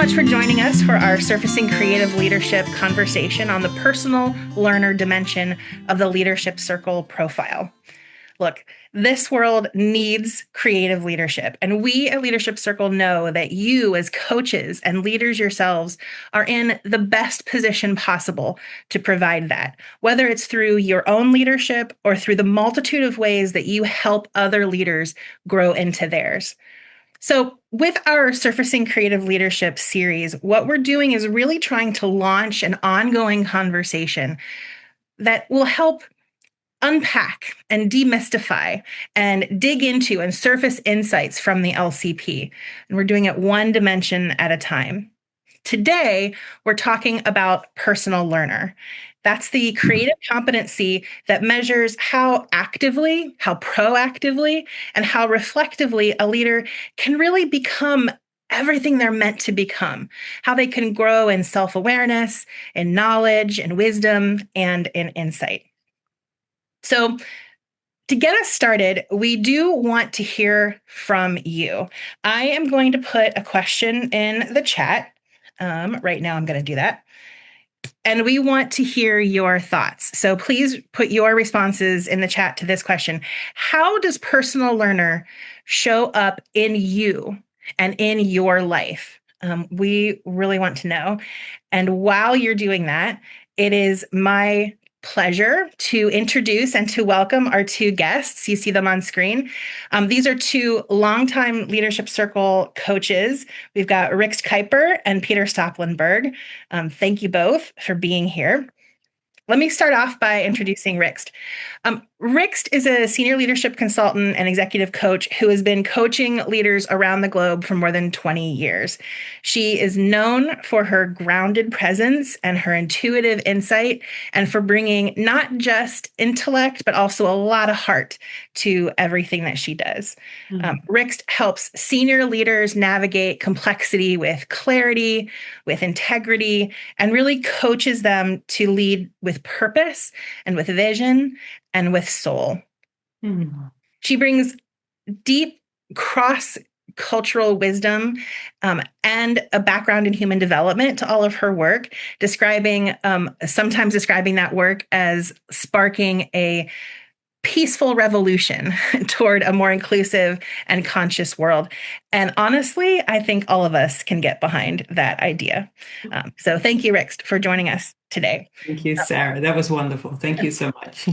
much for joining us for our Surfacing Creative Leadership conversation on the personal learner dimension of the Leadership Circle profile. Look, this world needs creative leadership, and we at Leadership Circle know that you, as coaches and leaders yourselves, are in the best position possible to provide that, whether it's through your own leadership or through the multitude of ways that you help other leaders grow into theirs. So, with our Surfacing Creative Leadership series, what we're doing is really trying to launch an ongoing conversation that will help unpack and demystify and dig into and surface insights from the LCP. And we're doing it one dimension at a time. Today, we're talking about personal learner. That's the creative competency that measures how actively, how proactively, and how reflectively a leader can really become everything they're meant to become, how they can grow in self-awareness, in knowledge, in wisdom, and in insight. So, to get us started, we do want to hear from you. I am going to put a question in the chat. Right now, I'm going to do that. And we want to hear your thoughts. So please put your responses in the chat to this question. How does personal learner show up in you and in your life? We really want to know. And while you're doing that, it is my pleasure to introduce and to welcome our two guests. You see them on screen. These are two longtime Leadership Circle coaches. We've got Rixt Kuiper and Peter Stoppelenburg. Thank you both for being here. Let me start off by introducing Rixt. Rixt is a senior leadership consultant and executive coach who has been coaching leaders around the globe for more than 20 years. She is known for her grounded presence and her intuitive insight, and for bringing not just intellect, but also a lot of heart to everything that she does. Rixt helps senior leaders navigate complexity with clarity, with integrity, and really coaches them to lead with purpose and with vision and with soul. She brings deep cross-cultural wisdom and a background in human development to all of her work, sometimes describing that work as sparking a peaceful revolution toward a more inclusive and conscious world. And honestly, I think all of us can get behind that idea. So thank you, Rixt, for joining us today. Thank you, Sarah. That was wonderful. Thank you so much.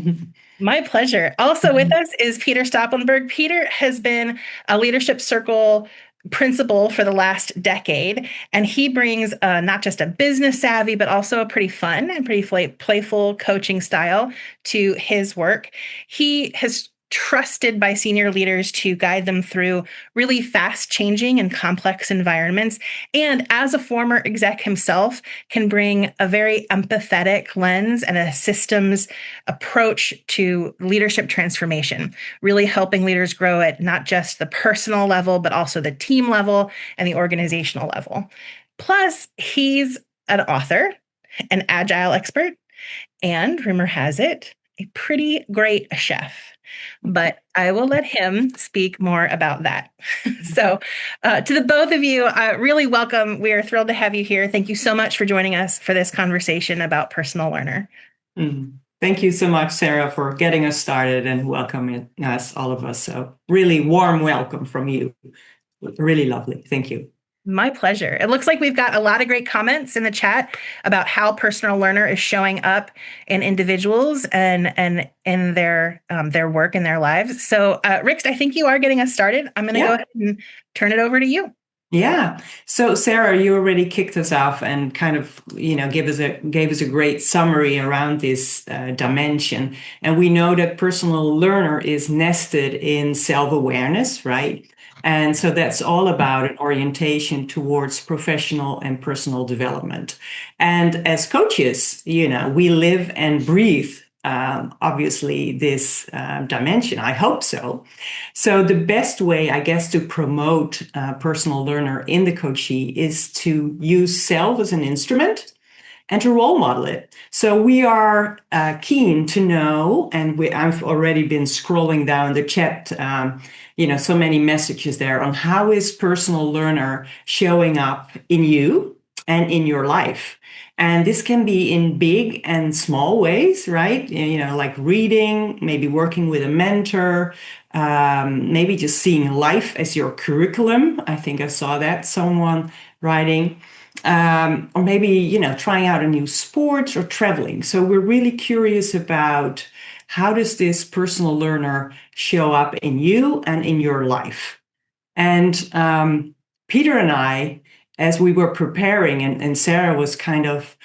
My pleasure. Also with us is Peter Stoppelenburg. Peter has been a Leadership Circle principal for the last decade, and he brings not just a business savvy, but also a pretty fun and pretty playful coaching style to his work. He has trusted by senior leaders to guide them through really fast changing and complex environments. And as a former exec himself, can bring a very empathetic lens and a systems approach to leadership transformation, really helping leaders grow at not just the personal level, but also the team level and the organizational level. Plus, he's an author, an agile expert, and rumor has it, a pretty great chef. But I will let him speak more about that. So to the both of you, really welcome. We are thrilled to have you here. Thank you so much for joining us for this conversation about personal learner. Thank you so much, Sarah, for getting us started and welcoming us, all of us. So really warm welcome from you. Really lovely. Thank you. My pleasure. It looks like we've got a lot of great comments in the chat about how personal learner is showing up in individuals and in their work and their lives. So, Rixt, I think you are getting us started. I'm going to go ahead and turn it over to you. Yeah. So, Sarah, you already kicked us off and kind of, gave us a great summary around this dimension. And we know that personal learner is nested in self-awareness, right? And so that's all about an orientation towards professional and personal development. And as coaches, we live and breathe, obviously, this dimension. I hope so. So the best way, I guess, to promote personal learner in the coachee is to use self as an instrument and to role model it. So we are keen to know, and I've already been scrolling down the chat, so many messages there on how is personal learner showing up in you and in your life. And this can be in big and small ways, right? Like reading, maybe working with a mentor, maybe just seeing life as your curriculum. I think I saw that someone writing. Or maybe, trying out a new sport or traveling. So we're really curious about how does this personal learner show up in you and in your life? And Peter and I, as we were preparing, and Sarah was kind of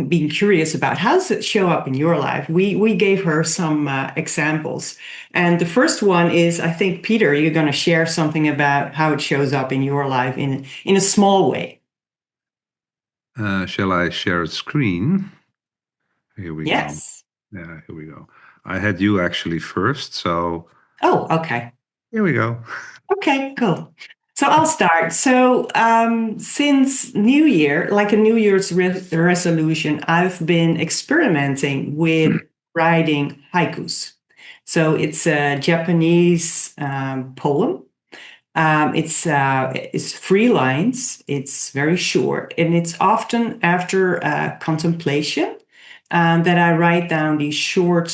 being curious about how does it show up in your life, we gave her some examples. And the first one is, I think, Peter, you're going to share something about how it shows up in your life in a small way. Shall I share a screen? Here we go. Yes. Yeah, here we go. I had you actually first, so. Oh, okay. Here we go. Okay, cool. So I'll start. So since New Year, like a New Year's resolution, I've been experimenting with writing haikus. So it's a Japanese poem. It's 3 lines. It's very short, and it's often after contemplation that I write down these short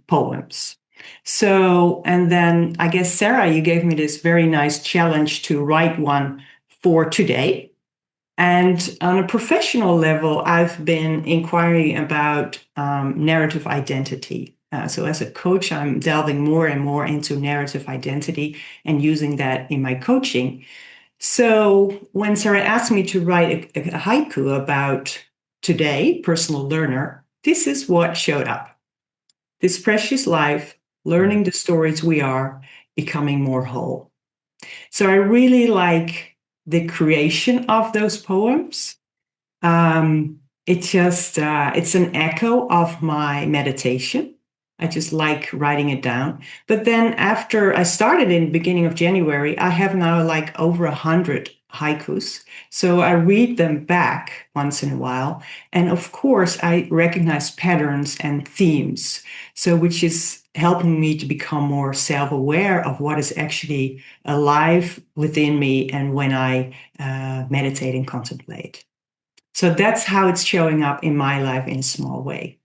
poems. So, and then I guess, Sarah, you gave me this very nice challenge to write one for today. And on a professional level, I've been inquiring about narrative identity. So as a coach, I'm delving more and more into narrative identity and using that in my coaching. So when Sarah asked me to write a haiku about today, personal learner, this is what showed up. This precious life, learning the stories we are, becoming more whole. So I really like the creation of those poems. It's an echo of my meditation. I just like writing it down. But then after I started in the beginning of January, I have now like over 100 haikus. So I read them back once in a while. And of course, I recognize patterns and themes. So which is helping me to become more self-aware of what is actually alive within me and when I meditate and contemplate. So that's how it's showing up in my life in a small way.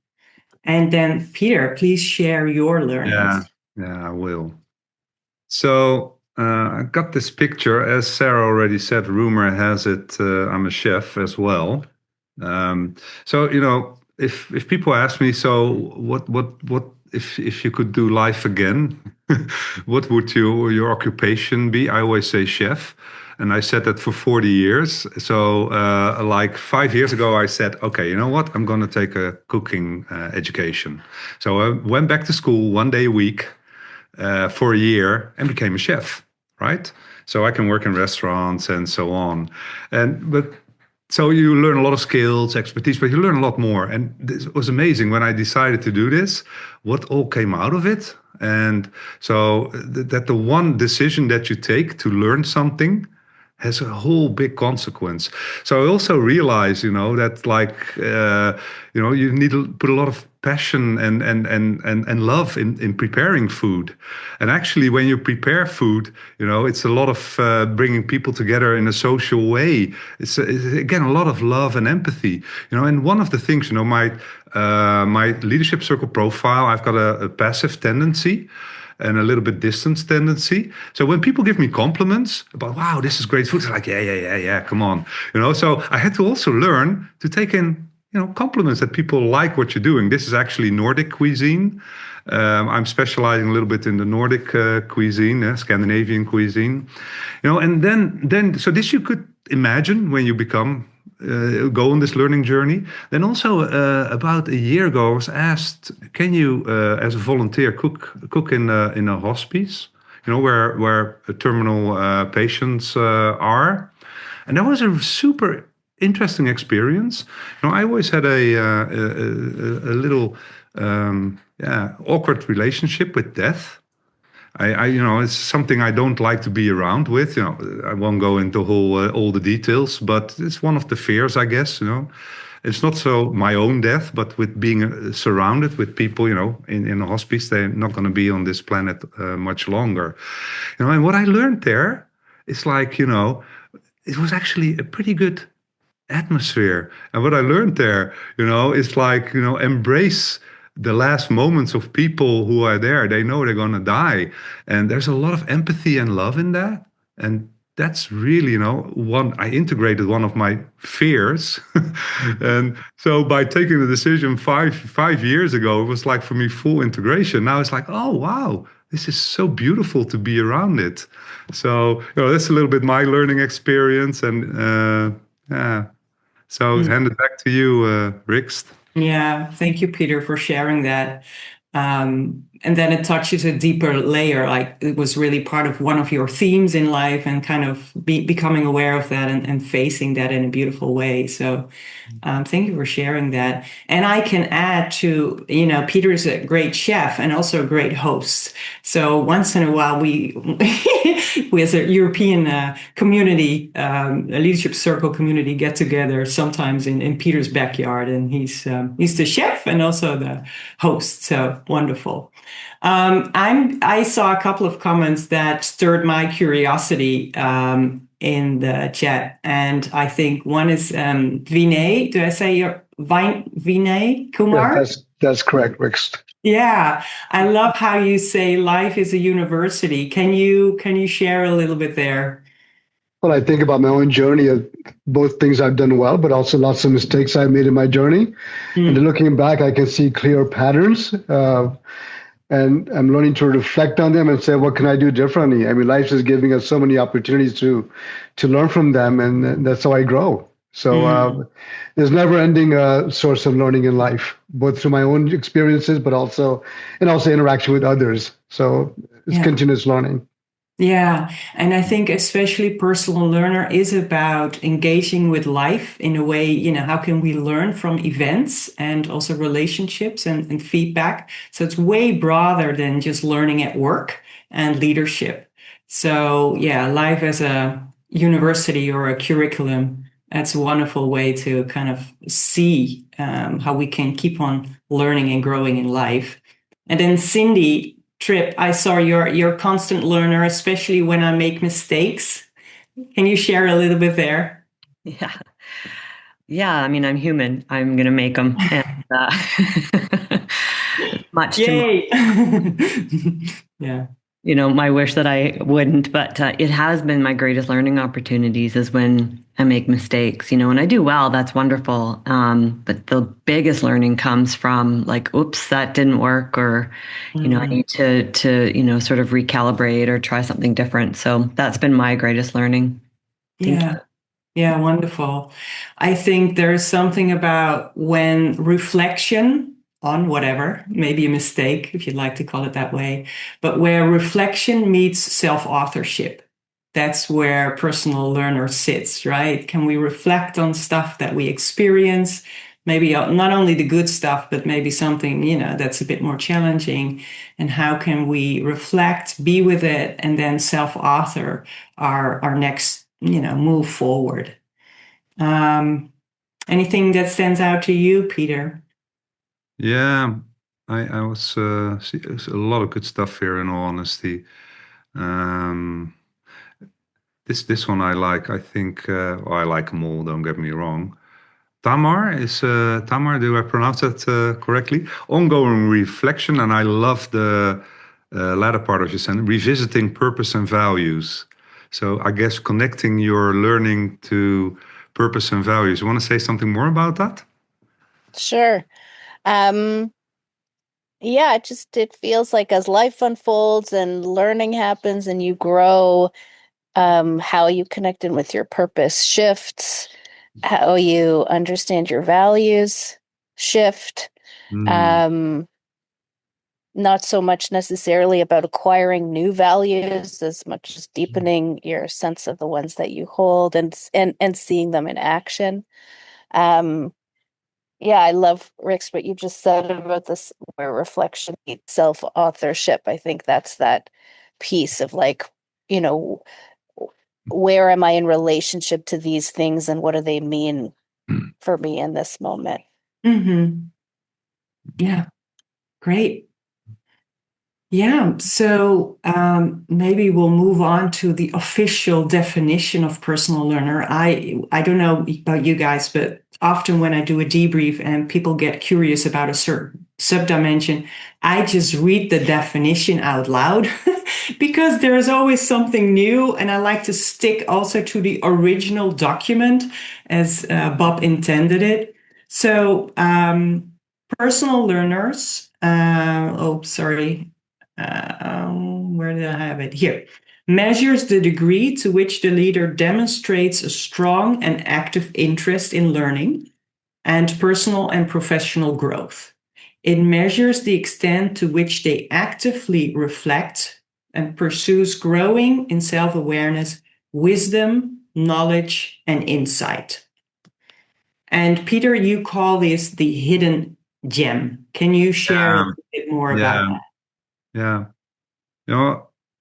And then, Peter, please share your learnings. Yeah, I will. So I got this picture. As Sarah already said, rumor has it I'm a chef as well. So if people ask me, so what if you could do life again, what would your occupation be? I always say chef. And I said that for 40 years. So like 5 years ago, I said, okay, you know what? I'm going to take a cooking education. So I went back to school 1 day a week for a year and became a chef, right? So I can work in restaurants and so on. So you learn a lot of skills, expertise, but you learn a lot more. And this was amazing when I decided to do this, what all came out of it. And so that the one decision that you take to learn something has a whole big consequence. So I also realize, that you need to put a lot of passion and love in preparing food. And actually, when you prepare food, it's a lot of bringing people together in a social way. It's again a lot of love and empathy. And one of the things, my leadership circle profile, I've got a passive tendency and a little bit distance tendency. So when people give me compliments about, wow, this is great food, it's like, yeah, come on. So I had to also learn to take in, compliments that people like what you're doing. This is actually Nordic cuisine. I'm specializing a little bit in the Nordic cuisine, Scandinavian cuisine. And then, so this you could imagine when you go on this learning journey. Then also about a year ago, I was asked, can you, as a volunteer, cook in a hospice, where terminal patients are, and that was a super interesting experience. I always had a little awkward relationship with death. it's something I don't like to be around with. I won't go into all the details, but it's one of the fears, I guess. It's not so my own death, but with being surrounded with people, in a hospice, they're not going to be on this planet much longer. And what I learned there is like, it was actually a pretty good atmosphere. And what I learned there, is like, embrace the last moments of people who are there. They know they're going to die. And there's a lot of empathy and love in that. And that's really, I integrated one of my fears. And so by taking the decision five years ago, it was like for me full integration. Now it's like, oh, wow, this is so beautiful to be around it. So, that's a little bit my learning experience. And yeah. So hand it back to you, Rixt. Yeah, thank you, Peter, for sharing that. And then it touches a deeper layer, like it was really part of one of your themes in life, and kind of becoming aware of that and facing that in a beautiful way. So thank you for sharing that. And I can add to, Peter is a great chef and also a great host. So once in a while, we as a European community, a leadership circle community, get together sometimes in Peter's backyard, and he's the chef and also the host. So wonderful. I saw a couple of comments that stirred my curiosity in the chat, and I think one is Vinay. Do I say your Vinay Kumar? Yes, that's correct, Rixt. Yeah, I love how you say life is a university. Can you share a little bit there? Well, I think about my own journey of both things I've done well, but also lots of mistakes I've made in my journey. And looking back, I can see clear patterns. And I'm learning to reflect on them and say, what can I do differently? I mean, life is giving us so many opportunities to learn from them, and that's how I grow. So there's never-ending source of learning in life, both through my own experiences, but also interaction with others. So it's continuous learning. Yeah, and I think especially personal learner is about engaging with life in a way, how can we learn from events and also relationships and feedback? So it's way broader than just learning at work and leadership. So yeah, life as a university or a curriculum, that's a wonderful way to kind of see how we can keep on learning and growing in life. And then Cindy Tripp, I saw you're a constant learner, especially when I make mistakes. Can you share a little bit there? Yeah. I mean, I'm human. I'm going to make them. And, much Yay! Yeah. My wish that I wouldn't, but it has been my greatest learning opportunities is when I make mistakes. When I do well, that's wonderful. But the biggest learning comes from like, oops, that didn't work, or, I need to sort of recalibrate or try something different. So that's been my greatest learning. Yeah, wonderful. I think there's something about when reflection on whatever, maybe a mistake, if you'd like to call it that way, but where reflection meets self-authorship, that's where personal learner sits, right? Can we reflect on stuff that we experience? Maybe not only the good stuff, but maybe something, that's a bit more challenging. And how can we reflect, be with it, and then self-author our next, move forward? Anything that stands out to you, Peter? Yeah, I was see, there's a lot of good stuff here. In all honesty, this one I like. I think I like them all. Don't get me wrong. Tamar? Do I pronounce that correctly? Ongoing reflection, and I love the latter part of your sentence: revisiting purpose and values. So I guess connecting your learning to purpose and values. You want to say something more about that? Sure. Yeah, it feels like as life unfolds and learning happens and you grow, how you connect in with your purpose shifts, how you understand your values shift. Not so much necessarily about acquiring new values as much as deepening your sense of the ones that you hold and seeing them in action. Yeah, I love, Rix, what you just said about this, where reflection meets self-authorship. I think that's that piece of like, you know, where am I in relationship to these things and what do they mean for me in this moment? Mm-hmm. Yeah, great. Yeah, so maybe we'll move on to the official definition of personal learner. I don't know about you guys, but often when I do a debrief and people get curious about a certain subdimension, I just read the definition out loud because there is always something new, and I like to stick also to the original document as Bob intended it. So personal learners, where did I have it? Here. Measures the degree to which the leader demonstrates a strong and active interest in learning and personal and professional growth. It measures the extent to which they actively reflect and pursues growing in self-awareness, wisdom, knowledge, and insight. And Peter, you call this the hidden gem. Can you share a little bit more about that? Yeah.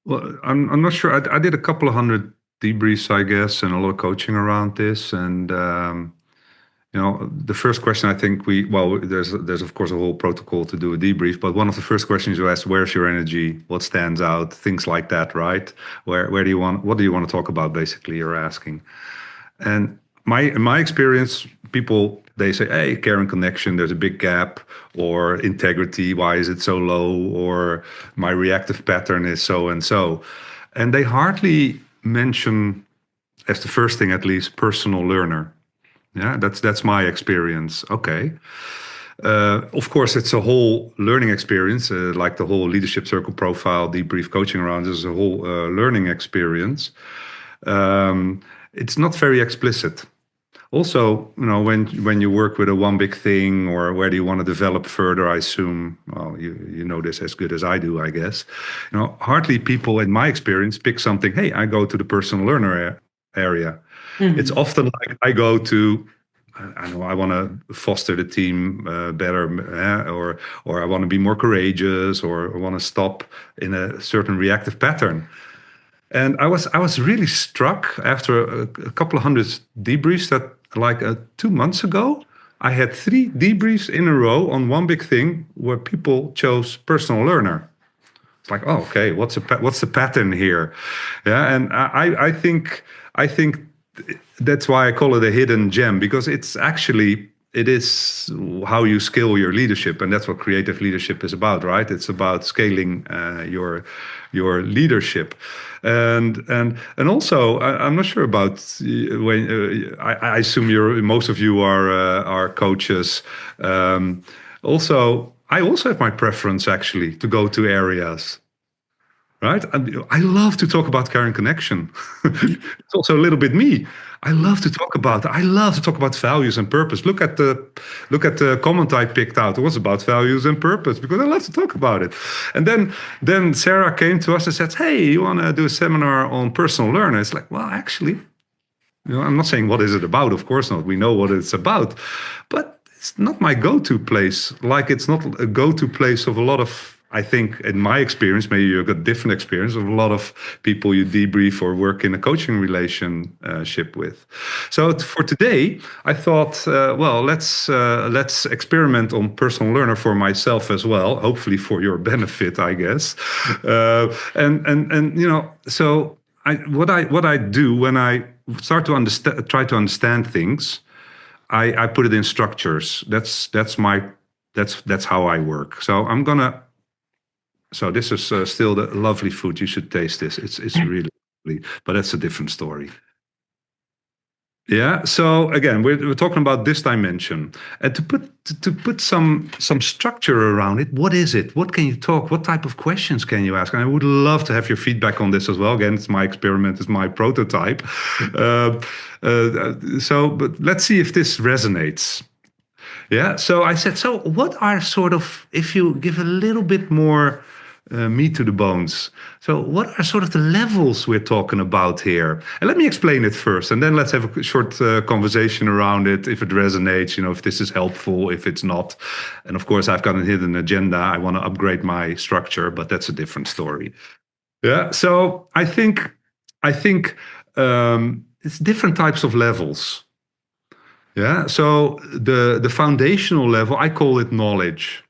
Well, I'm not sure. I did a couple of hundred debriefs, I guess, and a lot of coaching around this. And the first question I think there's of course a whole protocol to do a debrief, but one of the first questions you ask, where's your energy? What stands out? Things like that, right? What do you want to talk about? Basically, you're asking. And in my experience, people, they say, hey, care and connection, there's a big gap, or integrity, why is it so low, or my reactive pattern is so and so. And they hardly mention, as the first thing at least, personal learner. Yeah, that's my experience. Okay. Of course, it's a whole learning experience, like the whole leadership circle profile, debrief coaching around is a whole learning experience. It's not very explicit. Also, when you work with a one big thing, or where do you want to develop further, I assume, well, you know this as good as I do, I guess. Hardly people, in my experience, pick something, hey, I go to the personal learner area. Mm-hmm. It's often like I go to, I want to foster the team better, or I want to be more courageous, or I want to stop in a certain reactive pattern. And I was really struck after a couple of hundred debriefs that, like 2 months ago, I had 3 debriefs in a row on one big thing where people chose personal learner. It's like, oh, okay, what's the pattern here? Yeah, and I think that's why I call it a hidden gem, because it is how you scale your leadership, and that's what creative leadership is about, right? It's about scaling your leadership, and also I'm not sure about when I assume most of you are coaches. Also, I also have my preference actually to go to areas. Right? I love to talk about care and connection. It's also a little bit me. I love to talk about values and purpose. Look at the comment I picked out. It was about values and purpose because I love to talk about it. And then Sarah came to us and said, hey, you want to do a seminar on personal learner? It's like, well, actually, I'm not saying what is it about. Of course not. We know what it's about. But it's not my go-to place. Like, it's not a go-to place of a lot of, I think, in my experience, maybe you've got different experience of a lot of people you debrief or work in a coaching relationship with. So for today, I thought, let's experiment on personal learner for myself as well. Hopefully for your benefit, I guess. So what I do when I start to try to understand things, I put it in structures. That's how I work. So this is still the lovely food. You should taste this. It's really lovely, but that's a different story. Yeah. So again, we're talking about this dimension, and to put some structure around it. What is it? What can you talk? What type of questions can you ask? And I would love to have your feedback on this as well. Again, it's my experiment. It's my prototype. But let's see if this resonates. Yeah. So I said, so what are sort of, if you give a little bit more meat to the bones. So what are sort of the levels we're talking about here? And let me explain it first, and then let's have a short conversation around it, if it resonates, if this is helpful, if it's not. And of course, I've got a hidden agenda. I want to upgrade my structure, but that's a different story. Yeah. So I think it's different types of levels. Yeah. So the foundational level, I call it knowledge.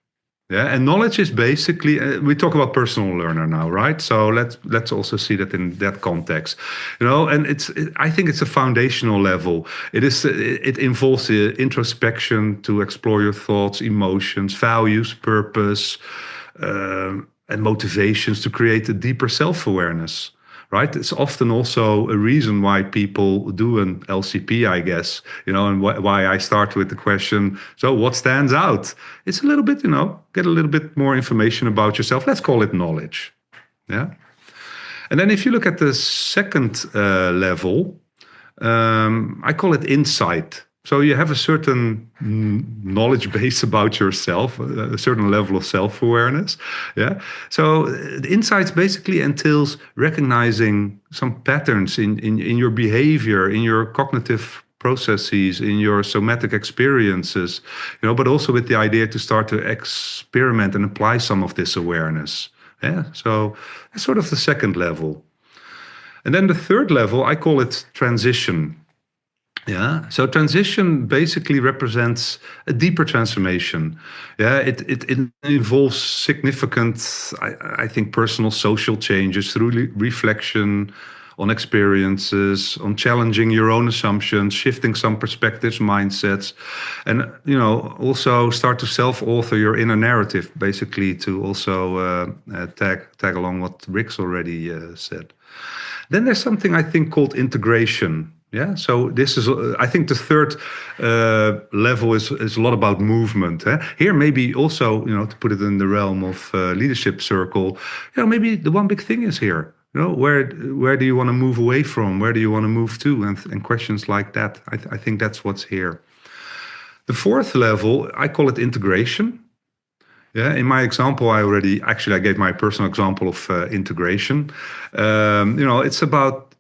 Yeah, and knowledge is basically we talk about personal learner now, right? So let's also see that in that context, And I think it's a foundational level. It involves the introspection to explore your thoughts, emotions, values, purpose, and motivations to create a deeper self-awareness. Right, it's often also a reason why people do an LCP, I guess, and why I start with the question, so what stands out? It's a little bit, get a little bit more information about yourself. Let's call it knowledge. Yeah. And then if you look at the second level, I call it insight. So you have a certain knowledge base about yourself, a certain level of self-awareness. Yeah. So the insights basically entails recognizing some patterns in your behavior, in your cognitive processes, in your somatic experiences, but also with the idea to start to experiment and apply some of this awareness. Yeah. So that's sort of the second level. And then the third level, I call it transition. Yeah. So transition basically represents a deeper transformation. Yeah. It involves significant, I think, personal social changes through reflection on experiences, on challenging your own assumptions, shifting some perspectives, mindsets, and also start to self-author your inner narrative, basically to also tag along what Rick's already said. Then there's something I think called integration. Yeah, so this is, I think, the third level is a lot about movement. Here, maybe also, to put it in the realm of leadership circle, maybe the one big thing is here. Where do you want to move away from? Where do you want to move to? And questions like that. I think that's what's here. The fourth level, I call it integration. Yeah, in my example, I gave my personal example of integration. It's about,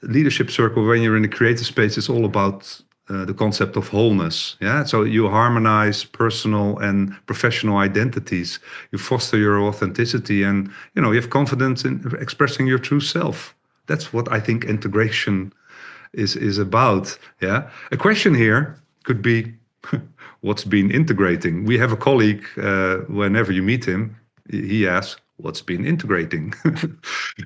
leadership circle. When you're in the creative space, it's all about the concept of wholeness. Yeah, so you harmonize personal and professional identities. You foster your authenticity, and you have confidence in expressing your true self. That's what I think integration is about. Yeah, a question here could be, what's been integrating? We have a colleague, whenever you meet him, he asks, what's been integrating?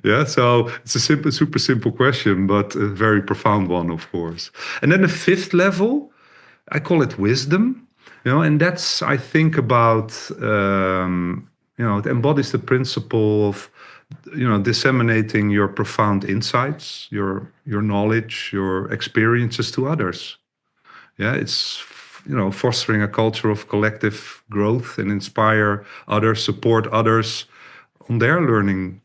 Yeah, so it's a super simple question, but a very profound one, of course. And then the fifth level, I call it wisdom, and that's, I think, about, it embodies the principle of, disseminating your profound insights, your knowledge, your experiences to others. Yeah, it's fostering a culture of collective growth and inspire others, support others on their learning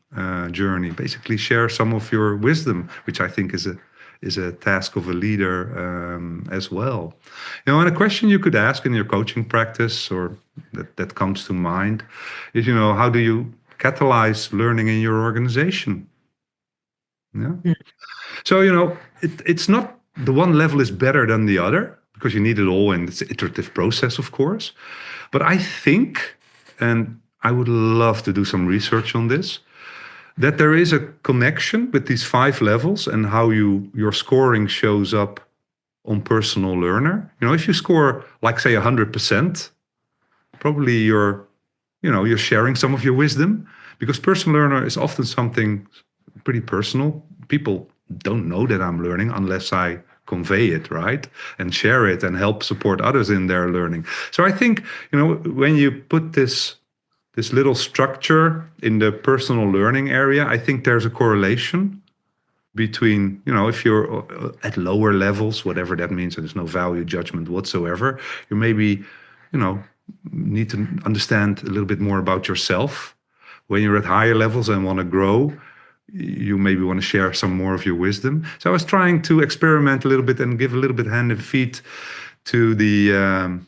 journey. Basically, share some of your wisdom, which I think is a task of a leader as well. And a question you could ask in your coaching practice, or that comes to mind, is how do you catalyze learning in your organization? Yeah. Mm. So it's not the one level is better than the other, because you need it all, and it's an iterative process, of course. But I think, and I would love to do some research on this, that there is a connection with these 5 levels and how your scoring shows up on Personal Learner. If you score, like, say, 100%, probably you're sharing some of your wisdom, because Personal Learner is often something pretty personal. People don't know that I'm learning unless I convey it, right? And share it and help support others in their learning. So I think, when you put this little structure in the personal learning area, I think there's a correlation between, if you're at lower levels, whatever that means, and there's no value judgment whatsoever, you maybe, need to understand a little bit more about yourself. When you're at higher levels and want to grow, you maybe want to share some more of your wisdom. So I was trying to experiment a little bit and give a little bit hand and feet to the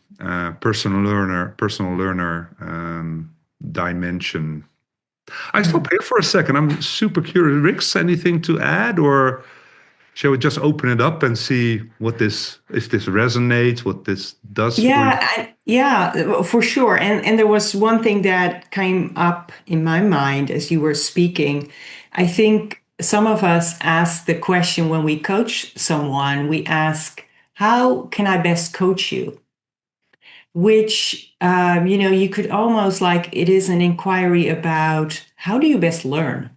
personal learner dimension. I stop here for a second. I'm super curious. Rick, anything to add, or shall we just open it up and see if this resonates, what this does? Yeah, for sure. And there was one thing that came up in my mind as you were speaking. I think some of us ask the question when we coach someone, we ask, how can I best coach you? Which, you could almost like it is an inquiry about how do you best learn?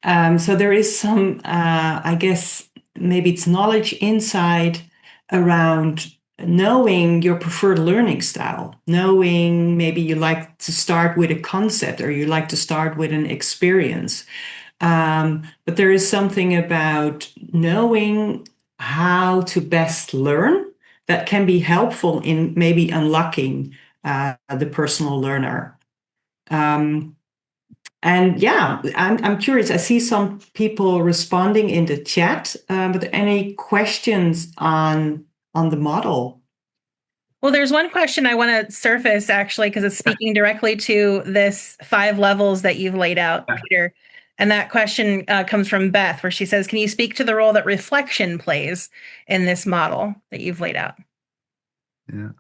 So there is some, I guess, maybe it's knowledge insight around knowing your preferred learning style, knowing maybe you like to start with a concept or you like to start with an experience. But there is something about knowing how to best learn that can be helpful in maybe unlocking the personal learner. And yeah, I'm curious. I see some people responding in the chat. But any questions on the model? Well, there's one question I want to surface actually, because it's speaking directly to this 5 levels that you've laid out, Peter. And that question comes from Beth, where she says, can you speak to the role that reflection plays in this model that you've laid out? Yeah.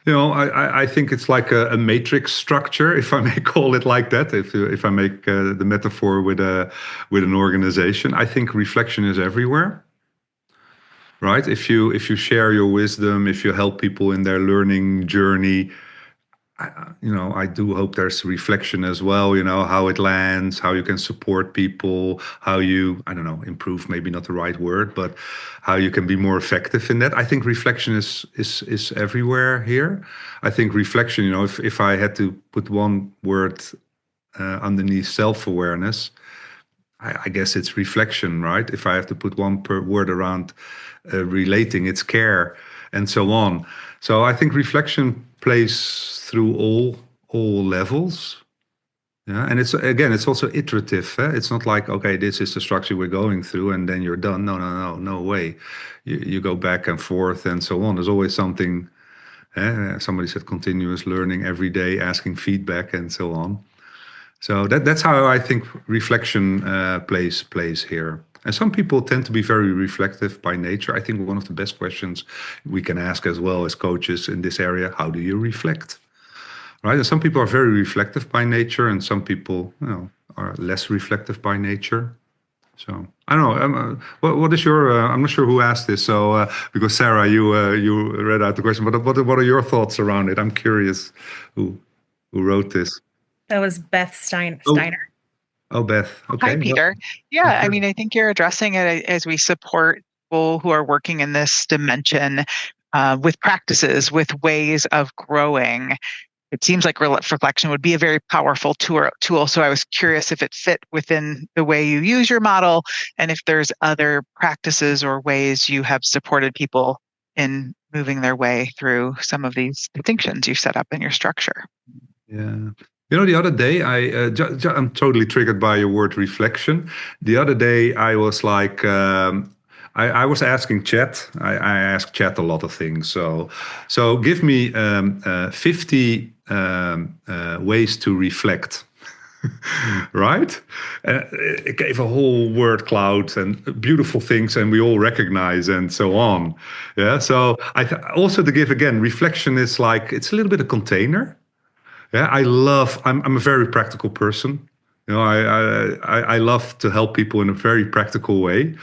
I think it's like a matrix structure, if I may call it like that. If I make the metaphor with an organization, I think reflection is everywhere, right? If you share your wisdom, if you help people in their learning journey, I do hope there's reflection as well. How it lands, how you can support people, how you, I don't know, improve, maybe not the right word, but how you can be more effective in that. I think reflection is everywhere here. I think reflection, if I had to put one word underneath self-awareness, I guess it's reflection, right? If I have to put one word around relating, it's care, and so on. So I think reflection plays through all levels. Yeah, and it's also iterative. It's not like, okay, this is the structure we're going through, and then you're done. No way. You go back and forth, and so on. There's always something. Somebody said continuous learning every day, asking feedback, and so on. So that's how I think reflection plays here. And some people tend to be very reflective by nature. I think one of the best questions we can ask as well as coaches in this area, how do you reflect? Right? And some people are very reflective by nature, and some people, are less reflective by nature. So I don't know. What is your? I'm not sure who asked this. So because Sarah, you read out the question, but what are your thoughts around it? I'm curious who wrote this. That was Beth Steiner. Oh, Beth. Okay. Hi, Peter. Yeah, I mean, I think you're addressing it as we support people who are working in this dimension with practices, with ways of growing. It seems like reflection would be a very powerful tool. So I was curious if it fit within the way you use your model, and if there's other practices or ways you have supported people in moving their way through some of these distinctions you set up in your structure. Yeah. The other day, I'm totally triggered by your word reflection. The other day, I was like, I was asking Chat. I ask Chat a lot of things. So give me 50 ways to reflect. Right? It gave a whole word cloud and beautiful things, and we all recognize, and so on. Yeah. So also to give again, reflection is like, it's a little bit a container. Yeah, I'm a very practical person. I love to help people in a very practical way.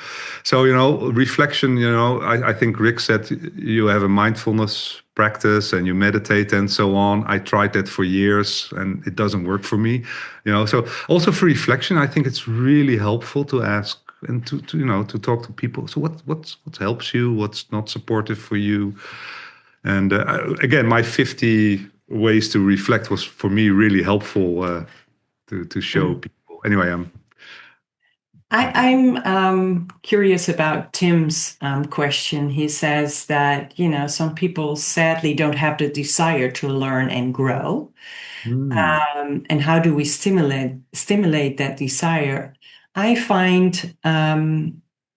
So, reflection, I think Rick said you have a mindfulness practice and you meditate and so on. I tried that for years and it doesn't work for me. So also for reflection, I think it's really helpful to ask and to talk to people. So what helps you? What's not supportive for you? And again, my 50 ways to reflect was for me really helpful to show people. Anyway, I'm curious about Tim's question. He says that some people sadly don't have the desire to learn and grow. And how do we stimulate that desire? I find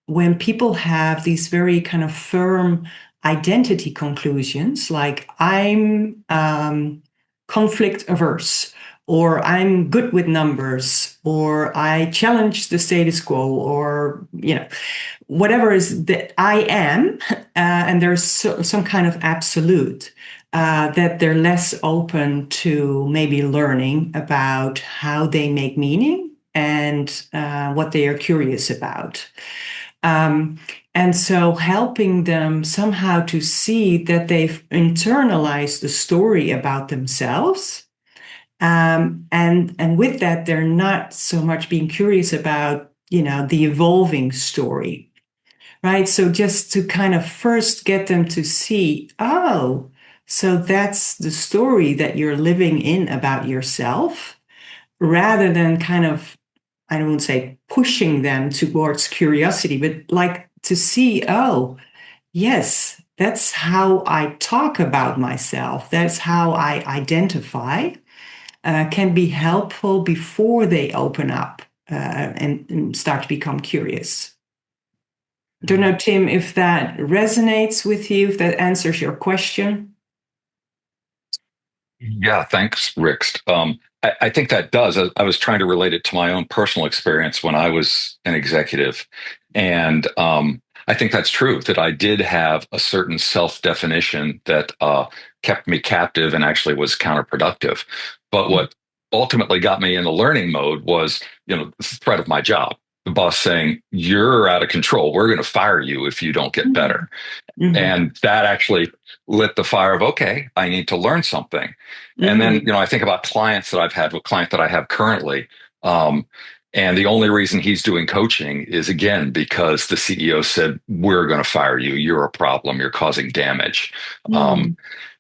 when people have these very kind of firm identity conclusions, like I'm conflict averse, or I'm good with numbers, or I challenge the status quo, or whatever is that I am, and there's some kind of absolute, that they're less open to maybe learning about how they make meaning and what they are curious about. And so helping them somehow to see that they've internalized the story about themselves. And with that, they're not so much being curious about, the evolving story, right? So just to kind of first get them to see, oh, so that's the story that you're living in about yourself, rather than kind of, I don't want to say pushing them towards curiosity, but like to see, oh, yes, that's how I talk about myself. That's how I identify, can be helpful before they open up and start to become curious. I don't know, Tim, if that resonates with you, if that answers your question. Yeah, thanks, Rixt. I think that does. I was trying to relate it to my own personal experience when I was an executive. And I think that's true, that I did have a certain self-definition that kept me captive and actually was counterproductive. But what ultimately got me in the learning mode was, the threat of my job. The boss saying, "You're out of control. We're going to fire you if you don't get better." Mm-hmm. And that actually lit the fire of, okay, I need to learn something. Mm-hmm. And then, I think about clients that I've had, with client that I have currently. And the only reason he's doing coaching is, again, because the CEO said, "We're going to fire you. You're a problem. You're causing damage." Mm-hmm.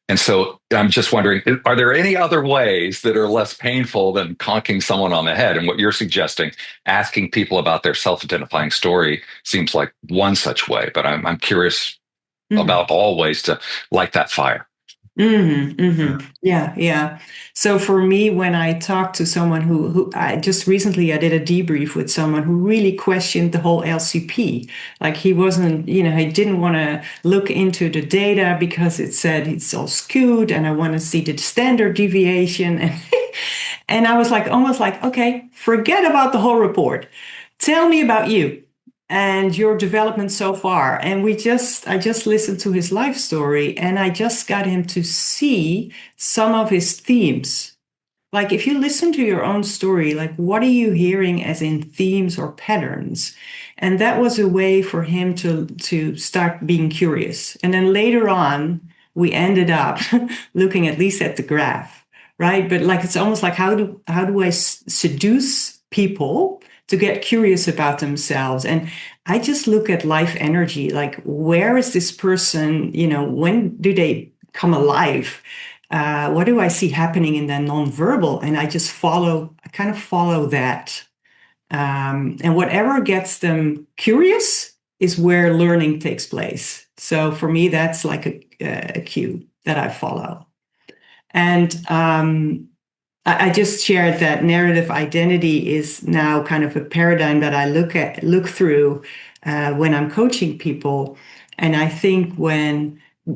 And so I'm just wondering, are there any other ways that are less painful than conking someone on the head? And what you're suggesting, asking people about their self-identifying story, seems like one such way. But I'm curious about all ways to light that fire. Yeah. So for me, when I talked to someone who I just recently, I did a debrief with someone who really questioned the whole LCP. Like he wasn't, he didn't want to look into the data because it said it's all skewed, and I want to see the standard deviation. And I was like, almost like, okay, forget about the whole report. Tell me about you and your development so far. And I just listened to his life story, and I just got him to see some of his themes. Like if you listen to your own story, like what are you hearing as in themes or patterns? And that was a way for him to start being curious. And then later on, we ended up looking at least at the graph, right? But like, it's almost like, how do I seduce people to get curious about themselves? And I just look at life energy, like where is this person, when do they come alive? What do I see happening in their nonverbal? And I just kind of follow that. And whatever gets them curious is where learning takes place. So for me, that's like a cue that I follow. And I just shared that narrative identity is now kind of a paradigm that I look through when I'm coaching people. And I think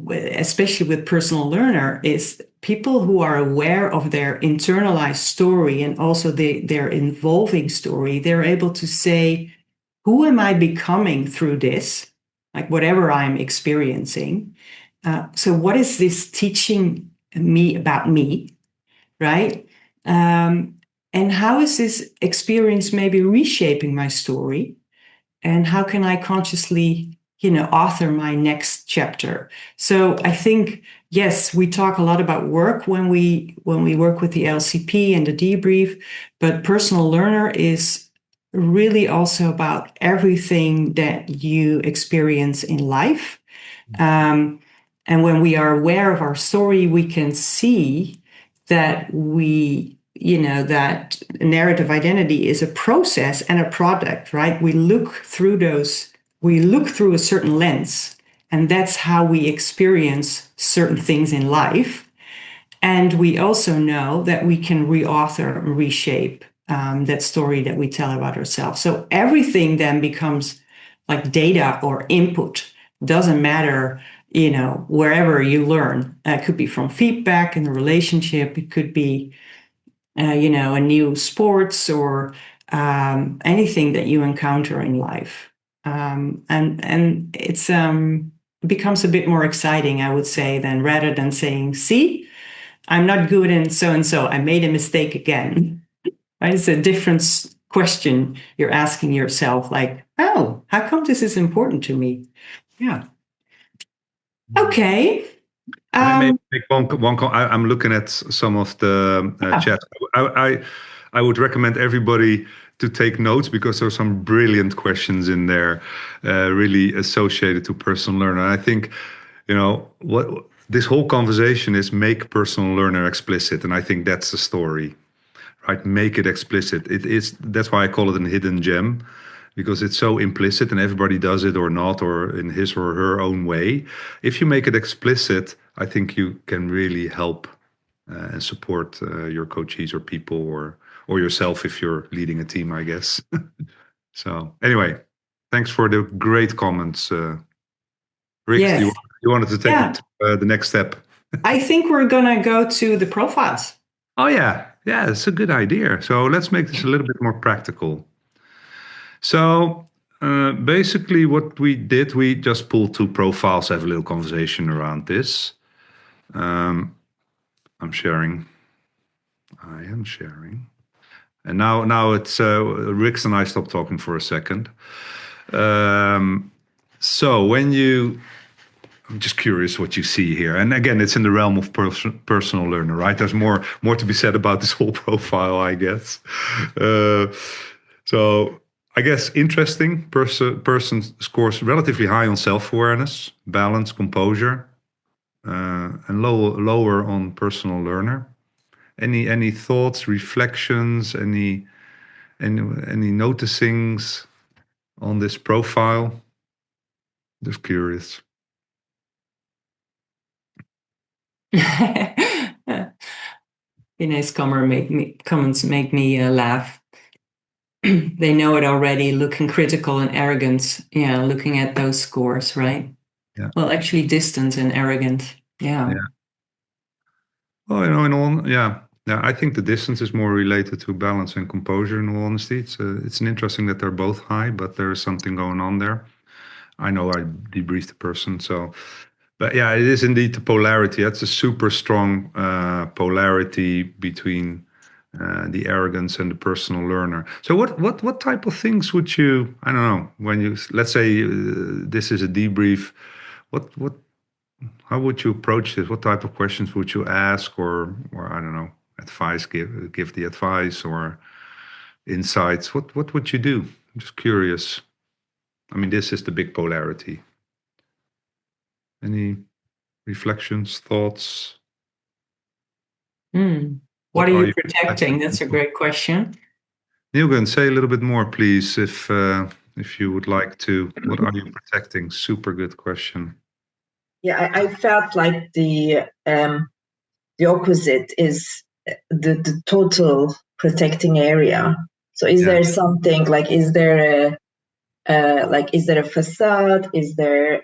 especially with personal learner, is people who are aware of their internalized story and also their evolving story, they're able to say, who am I becoming through this? Like whatever I'm experiencing. So what is this teaching me about me, right? And how is this experience maybe reshaping my story? And how can I consciously, author my next chapter? So I think, yes, we talk a lot about work when we work with the LCP and the debrief, but personal learner is really also about everything that you experience in life. And when we are aware of our story, we can see that that narrative identity is a process and a product, right? We look through a certain lens, and that's how we experience certain things in life. And we also know that we can reauthor and reshape that story that we tell about ourselves. So everything then becomes like data or input. Doesn't matter, wherever you learn. It could be from feedback in a relationship. It could be, a new sports or anything that you encounter in life. And it's it becomes a bit more exciting, I would say, than rather than saying, see, I'm not good in so and so. I made a mistake again. Right? It's a different question you're asking yourself, like, oh, how come this is important to me? Yeah. Okay. Maybe make I'm looking at some of the chat. I would recommend everybody to take notes because there's some brilliant questions in there, really associated to personal learner. I think, what this whole conversation is: make personal learner explicit, and I think that's the story, right? Make it explicit. It is. That's why I call it a hidden gem, because it's so implicit and everybody does it or not, or in his or her own way. If you make it explicit, I think you can really help and support your coachees or people, or yourself if you're leading a team, I guess. So anyway, thanks for the great comments. Rick, Yes. you wanted to take it to the next step? I think we're going to go to the profiles. Oh, yeah. Yeah, it's a good idea. So let's make this a little bit more practical. So basically what we did, we just pulled 2 profiles, have a little conversation around this. I'm sharing. I am sharing. And now it's Rixt and I stopped talking for a second. So when I'm just curious what you see here. And again, it's in the realm of personal learner, right? There's more to be said about this whole profile, I guess. So I guess interesting. Person scores relatively high on self-awareness, balance, composure, and lower on personal learner. Any thoughts, reflections, any noticings on this profile? Just curious. Nice comments make me laugh. They know it already, looking critical and arrogant. Yeah, looking at those scores, right? Yeah. Well, actually, distant and arrogant. Yeah. Well, yeah, I think the distance is more related to balance and composure. In all honesty, it's an interesting that they're both high, but there is something going on there. I know I debriefed the person, so. But yeah, it is indeed the polarity. That's a super strong polarity between the arrogance and the personal learner. So what type of things would you, I don't know, when you, let's say this is a debrief, how would you approach this? What type of questions would you ask, or I don't know, advice, give the advice or insights? What would you do? I'm just curious. I mean, this is the big polarity. Any reflections, thoughts? What are you protecting? That's a great question. Nielgen, say a little bit more, please, if you would like to. What are you protecting? Super good question. Yeah, I felt like the opposite is the total protecting area. So is there something like, is there a facade? Is there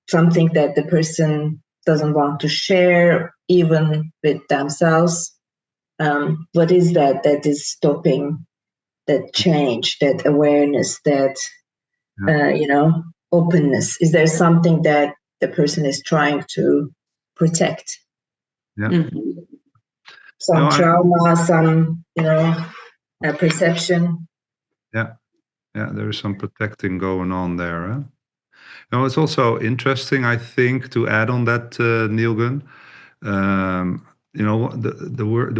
something that the person doesn't want to share even with themselves? What is that is stopping that change, that awareness, that openness? Is there something that the person is trying to protect? Yeah. Some trauma, some perception. Yeah, there is some protecting going on there. Huh? Now, it's also interesting, I think, to add on that, Nielgen. The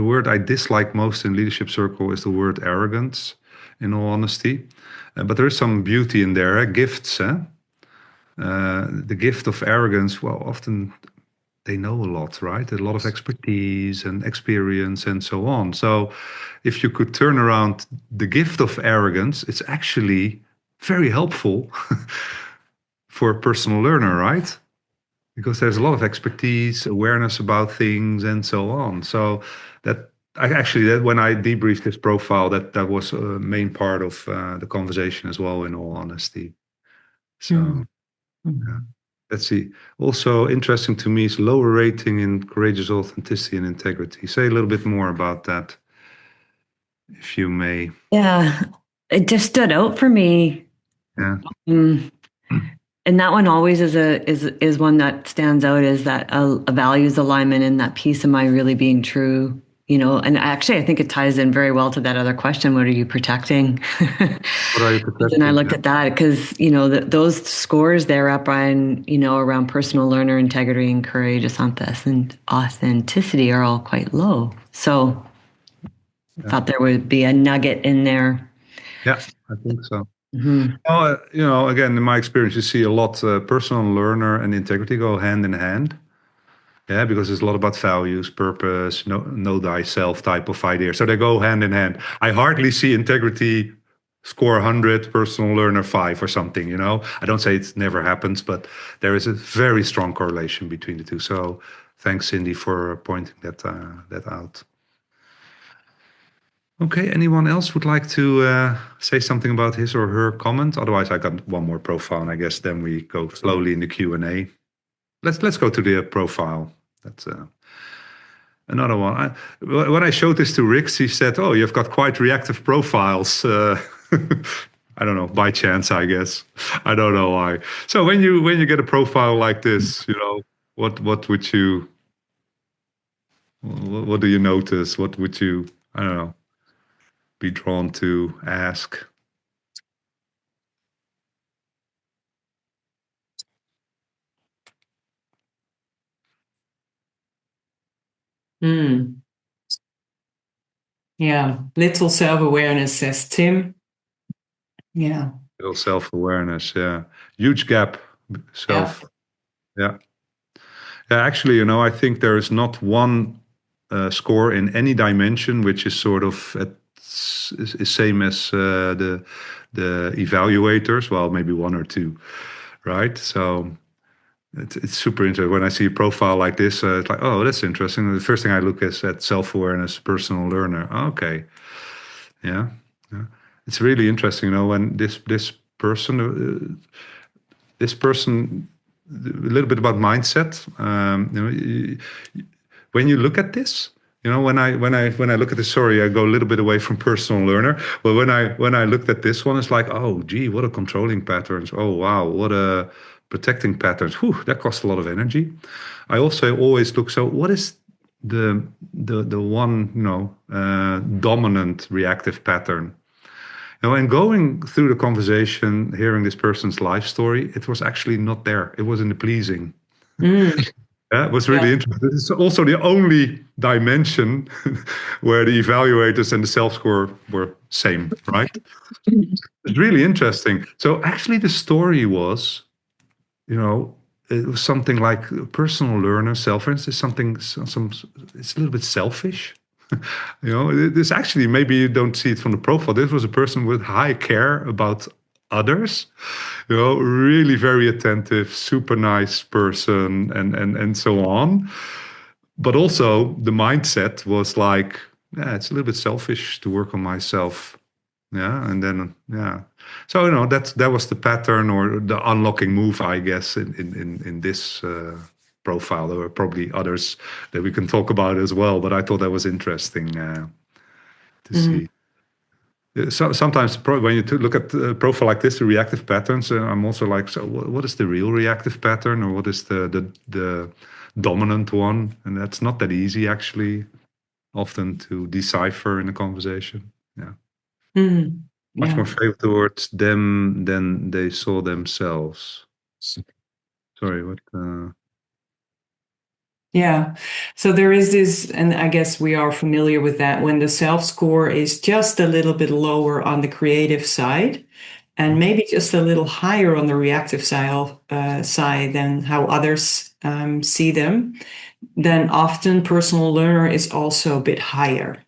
word I dislike most in leadership circle is the word arrogance, in all honesty. But there is some beauty in there, gifts. The gift of arrogance, well, often they know a lot, right? A lot of expertise and experience and so on. So if you could turn around the gift of arrogance, it's actually very helpful for a personal learner, right? Because there's a lot of expertise, awareness about things, and so on. So that when I debriefed this profile, that was a main part of the conversation as well, in all honesty. So yeah. Let's see. Also interesting to me is lower rating in courageous authenticity and integrity. Say a little bit more about that, if you may. Yeah, it just stood out for me. Yeah. And that one always is one that stands out, is that a values alignment and that piece, am I really being true and actually, I think it ties in very well to that other question. What are you protecting? What are you protecting? And I looked at that because, those scores there up on, around personal learner integrity and courageous authenticity are all quite low. So I thought there would be a nugget in there. Yeah, I think so. Well, again, in my experience, you see a lot personal learner and integrity go hand in hand. Yeah, because it's a lot about values, purpose, know thyself type of idea. So they go hand in hand. I hardly see integrity score 100, personal learner 5 or something, I don't say it never happens, but there is a very strong correlation between the two. So thanks, Cindy, for pointing that out. Okay, anyone else would like to say something about his or her comment? Otherwise, I got one more profile, and I guess then we go slowly in the Q&A. Let's go to the profile. That's another one. When I showed this to Rixt, he said, "Oh, you've got quite reactive profiles." I don't know, by chance, I guess. I don't know why. So when you get a profile like this, what would you? What do you notice? What would you? I don't know. Be drawn to ask. Yeah, little self-awareness, says Tim. Yeah. Little self-awareness, yeah. Huge gap. Yeah. Actually, I think there is not one score in any dimension which is sort of is same as the evaluators. Well, maybe one or two, right? So it's super interesting. When I see a profile like this, it's like, oh, that's interesting. The first thing I look is at self-awareness, personal learner. Okay, yeah. It's really interesting, when this person, a little bit about mindset. When you look at this, when I look at this, sorry, I go a little bit away from personal learner. But when I looked at this one, it's like, oh, gee, what a controlling patterns. Oh, wow, what a protecting patterns. Whew, that costs a lot of energy. I also always look. So, what is the one dominant reactive pattern? And going through the conversation, hearing this person's life story, it was actually not there. It was in the pleasing. It was really interesting. It's also the only dimension where the evaluators and the self-score were same, right? It's really interesting. So actually the story was, it was something like personal learner, self-awareness is something, it's a little bit selfish. This actually, maybe you don't see it from the profile. This was a person with high care about others, really very attentive, super nice person, and so on. But also the mindset was like, yeah, it's a little bit selfish to work on myself. Yeah, and then so that was the pattern or the unlocking move, I guess, in this profile. There were probably others that we can talk about as well, but I thought that was interesting to see. So sometimes when you look at a profile like this, the reactive patterns, I'm also like, so what is the real reactive pattern, or what is the dominant one? And that's not that easy, actually, often to decipher in a conversation. Yeah. Much more favor towards them than they saw themselves. Sorry, what? Yeah. So there is this, and I guess we are familiar with that, when the self-score is just a little bit lower on the creative side and maybe just a little higher on the reactive side than how others see them, then often personal learner is also a bit higher,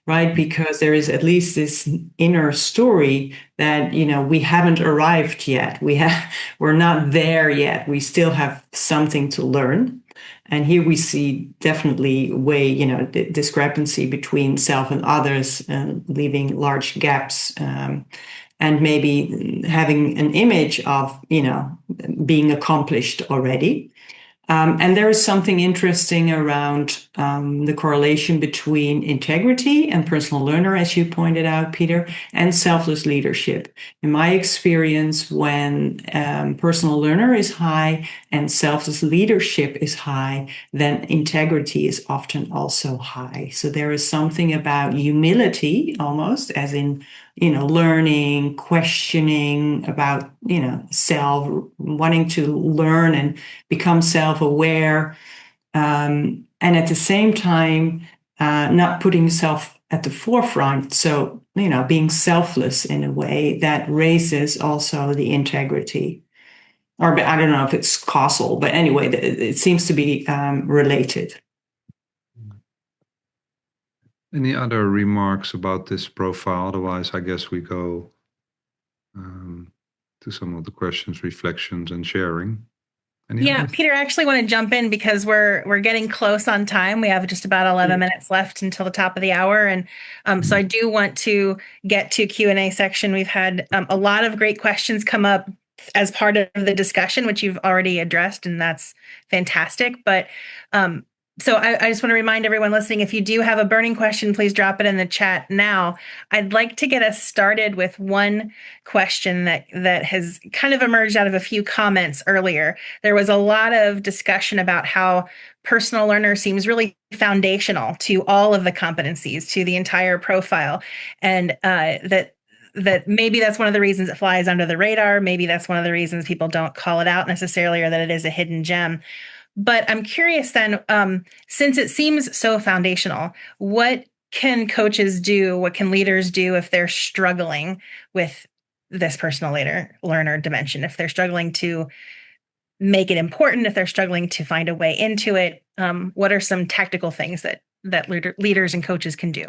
right? Because there is at least this inner story that, we haven't arrived yet. We're not there yet. We still have something to learn. And here we see definitely the discrepancy between self and others, leaving large gaps, and maybe having an image of, being accomplished already. And there is something interesting around the correlation between integrity and personal learner, as you pointed out, Peter, and selfless leadership. In my experience, when personal learner is high and selfless leadership is high, then integrity is often also high. So there is something about humility, almost, as in learning, questioning about, self, wanting to learn and become self-aware, and at the same time, not putting yourself at the forefront. So, being selfless in a way that raises also the integrity. Or I don't know if it's causal, but anyway, it seems to be related. Any other remarks about this profile? Otherwise, I guess we go to some of the questions, reflections, and sharing. Yeah, Peter, I actually want to jump in because we're getting close on time. We have just about 11 minutes left until the top of the hour, and so I do want to get to Q&A section. We've had a lot of great questions come up as part of the discussion, which you've already addressed, and that's fantastic. But so I just want to remind everyone listening, if you do have a burning question, please drop it in the chat now. I'd like to get us started with one question that has kind of emerged out of a few comments earlier. There was a lot of discussion about how personal learner seems really foundational to all of the competencies, to the entire profile, and that maybe that's one of the reasons it flies under the radar. Maybe that's one of the reasons people don't call it out necessarily, or that it is a hidden gem. But I'm curious then, since it seems so foundational, what can coaches do? What can leaders do if they're struggling with this personal learner dimension? If they're struggling to make it important, if they're struggling to find a way into it, what are some tactical things that leaders and coaches can do?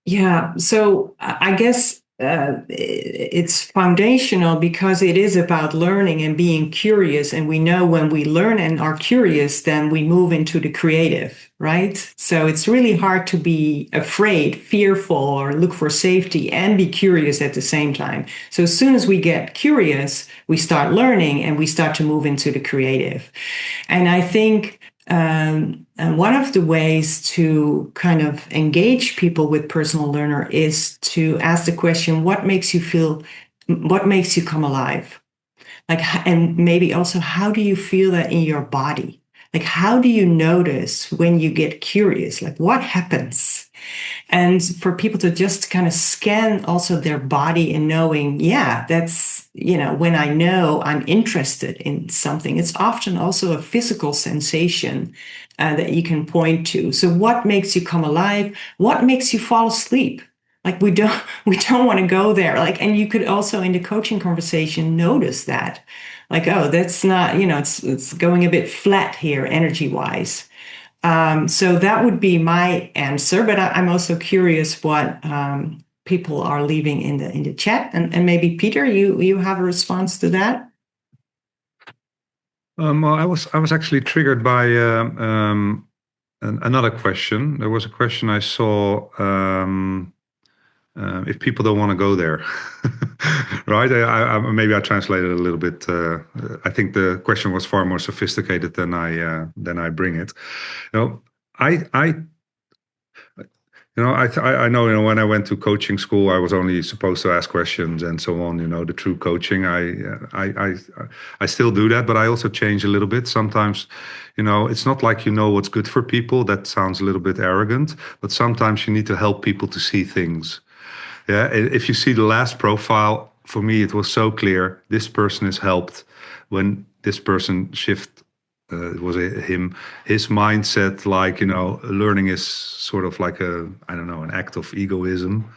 Yeah, so I guess it's foundational because it is about learning and being curious. And we know when we learn and are curious, then we move into the creative, right? So it's really hard to be afraid, fearful, or look for safety and be curious at the same time. So as soon as we get curious, we start learning and we start to move into the creative. And I think and one of the ways to kind of engage people with personal learner is to ask the question, what makes you come alive? And maybe also, how do you feel that in your body? How do you notice when you get curious? What happens? And for people to just kind of scan also their body and knowing, yeah, that's, when I know I'm interested in something, it's often also a physical sensation that you can point to. So what makes you come alive? What makes you fall asleep? We don't want to go there. And you could also in the coaching conversation notice that, oh, that's not, it's going a bit flat here energy wise. So that would be my answer, but I'm also curious what people are leaving in the chat, and maybe Peter, you have a response to that. Well, I was actually triggered by another question. There was a question I saw. If people don't want to go there, right? Maybe I translated it a little bit. I think the question was far more sophisticated than I bring it. I know, when I went to coaching school, I was only supposed to ask questions and so on. The true coaching, I still do that, but I also change a little bit. Sometimes, it's not like what's good for people. That sounds a little bit arrogant, but sometimes you need to help people to see things. Yeah, if you see the last profile, for me, it was so clear. This person is helped when this person it was his mindset, learning is sort of like an act of egoism.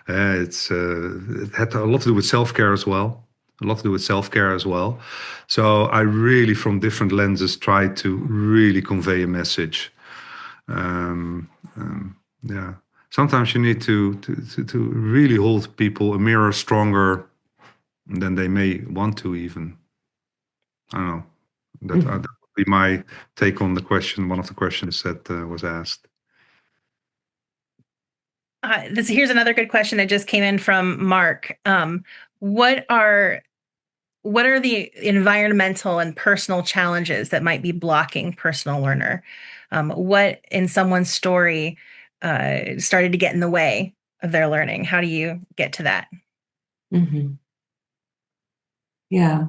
It had a lot to do with self-care as well. So I really, from different lenses, tried to really convey a message. Yeah. Sometimes you need to really hold people a mirror stronger than they may want to even. I don't know. That would be my take on the question. One of the questions that was asked. Here's another good question that just came in from Mark. What are what are the environmental and personal challenges that might be blocking personal learner? What in someone's story started to get in the way of their learning? How do you get to that? Mm-hmm. Yeah.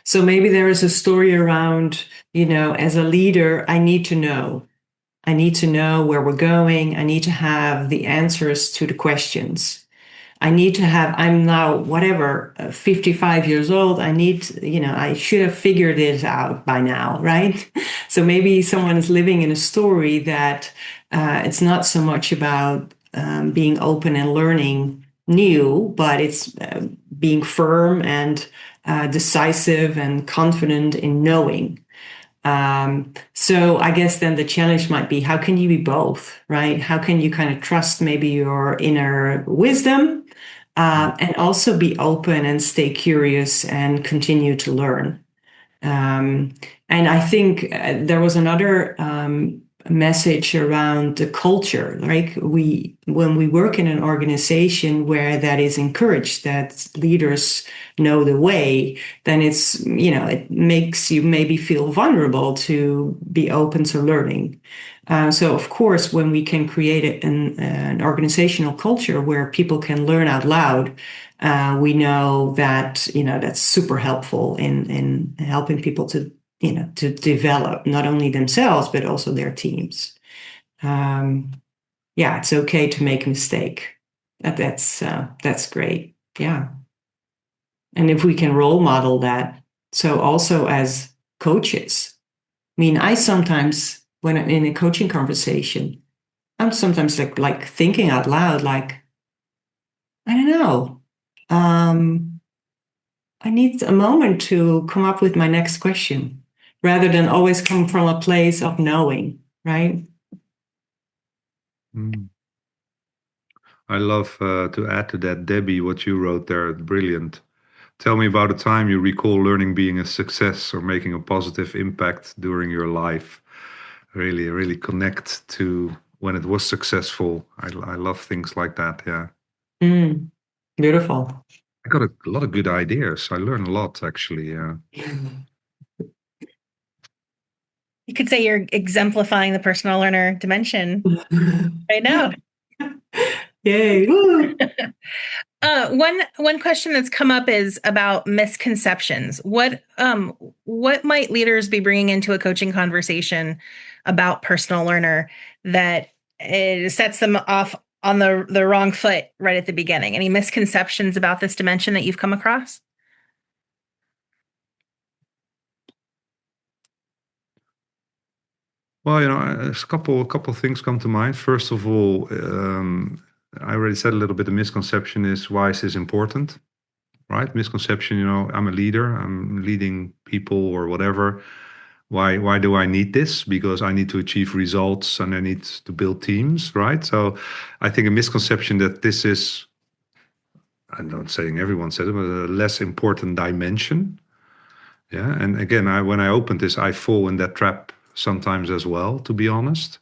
So maybe there is a story around, as a leader, I need to know. I need to know where we're going. I need to have the answers to the questions. I'm now, whatever, 55 years old. I should have figured this out by now, right? So maybe someone is living in a story that it's not so much about being open and learning new, but it's being firm and decisive and confident in knowing. So I guess then the challenge might be, how can you be both, right? How can you kind of trust maybe your inner wisdom and also be open and stay curious and continue to learn? And I think there was another message around the culture. Like when we work in an organization where that is encouraged, that leaders know the way, then it makes you maybe feel vulnerable to be open to learning. So of course, when we can create an organizational culture where people can learn out loud, we know that that's super helpful in helping people to develop not only themselves but also their teams. It's okay to make a mistake. That's great. Yeah, and if we can role model that, so also as coaches, I mean, I sometimes when I'm in a coaching conversation, I'm sometimes like thinking out loud, like, I don't know. I need a moment to come up with my next question rather than always come from a place of knowing, right? I love to add to that, Debbie, what you wrote there. Brilliant. Tell me about a time you recall learning being a success or making a positive impact during your life. Really, really connect to when it was successful. I love things like that. Yeah. Beautiful. I got a lot of good ideas. I learned a lot, actually. Yeah. You could say you're exemplifying the personal learner dimension right now. Yay. One question that's come up is about misconceptions. What might leaders be bringing into a coaching conversation about personal learner that it sets them off on the wrong foot right at the beginning? Any misconceptions about this dimension that you've come across? Well, a couple of things come to mind. First of all, I already said a little bit. The misconception is, why is this important? Right? Misconception. I'm a leader. I'm leading people or whatever. Why do I need this? Because I need to achieve results and I need to build teams, right? So I think a misconception that this is, I'm not saying everyone said it, but a less important dimension. Yeah. And again, when I opened this, I fall in that trap sometimes as well, to be honest.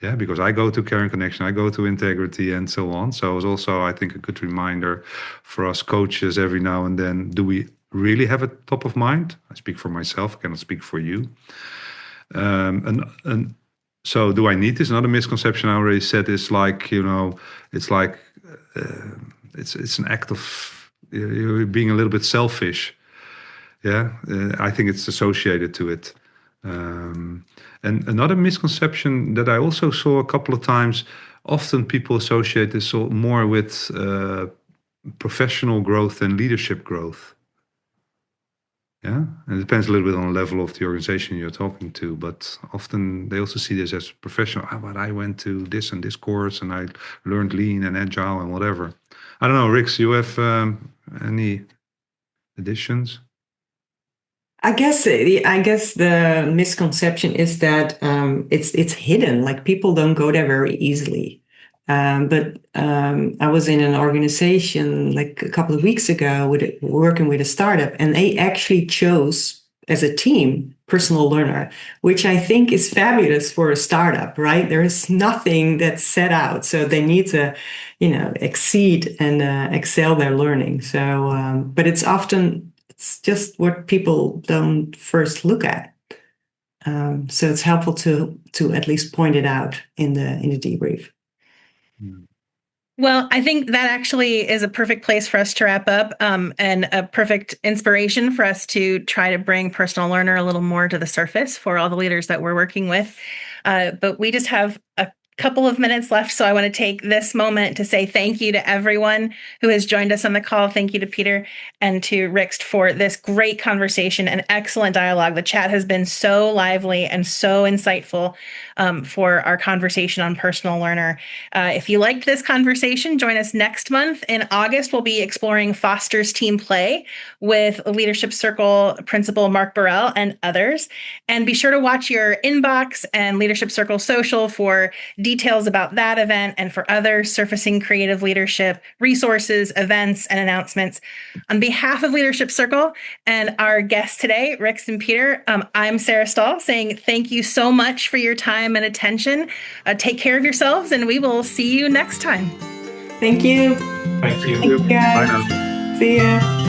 Yeah, because I go to Caring Connection, I go to integrity and so on. So it's also, I think, a good reminder for us coaches every now and then. Do we really have it top of mind? I speak for myself, I cannot speak for you. And so do I need this? Another misconception I already said is like, it's like, it's an act of you're being a little bit selfish. Yeah, I think it's associated to it. And another misconception that I also saw a couple of times, often people associate this more with professional growth and leadership growth. Yeah, and it depends a little bit on the level of the organization you're talking to, but often they also see this as professional. But I went to this and this course and I learned lean and agile and whatever. I don't know, Rixt, you have any additions? I guess the misconception is that it's hidden. Like people don't go there very easily. But I was in an organization like a couple of weeks ago working with a startup, and they actually chose as a team personal learner, which I think is fabulous for a startup, right? There is nothing that's set out, so they need to, exceed and excel their learning. So, but it's often it's just what people don't first look at. So it's helpful to at least point it out in the debrief. Well, I think that actually is a perfect place for us to wrap up, and a perfect inspiration for us to try to bring Personal Learner a little more to the surface for all the leaders that we're working with. But we just have a couple of minutes left, so I want to take this moment to say thank you to everyone who has joined us on the call. Thank you to Peter and to Rixt for this great conversation and excellent dialogue. The chat has been so lively and so insightful for our conversation on Personal Learner. If you liked this conversation, join us next month. In August, we'll be exploring Foster's Team Play with Leadership Circle Principal Mark Burrell and others. And be sure to watch your inbox and Leadership Circle social for details about that event and for other Surfacing Creative Leadership resources, events, and announcements. On behalf of Leadership Circle and our guests today, Rixt and Peter, I'm Sarah Stahl saying thank you so much for your time and attention. Take care of yourselves, and we will see you next time. Thank you. Thank you. Thank you guys. Bye now. See ya.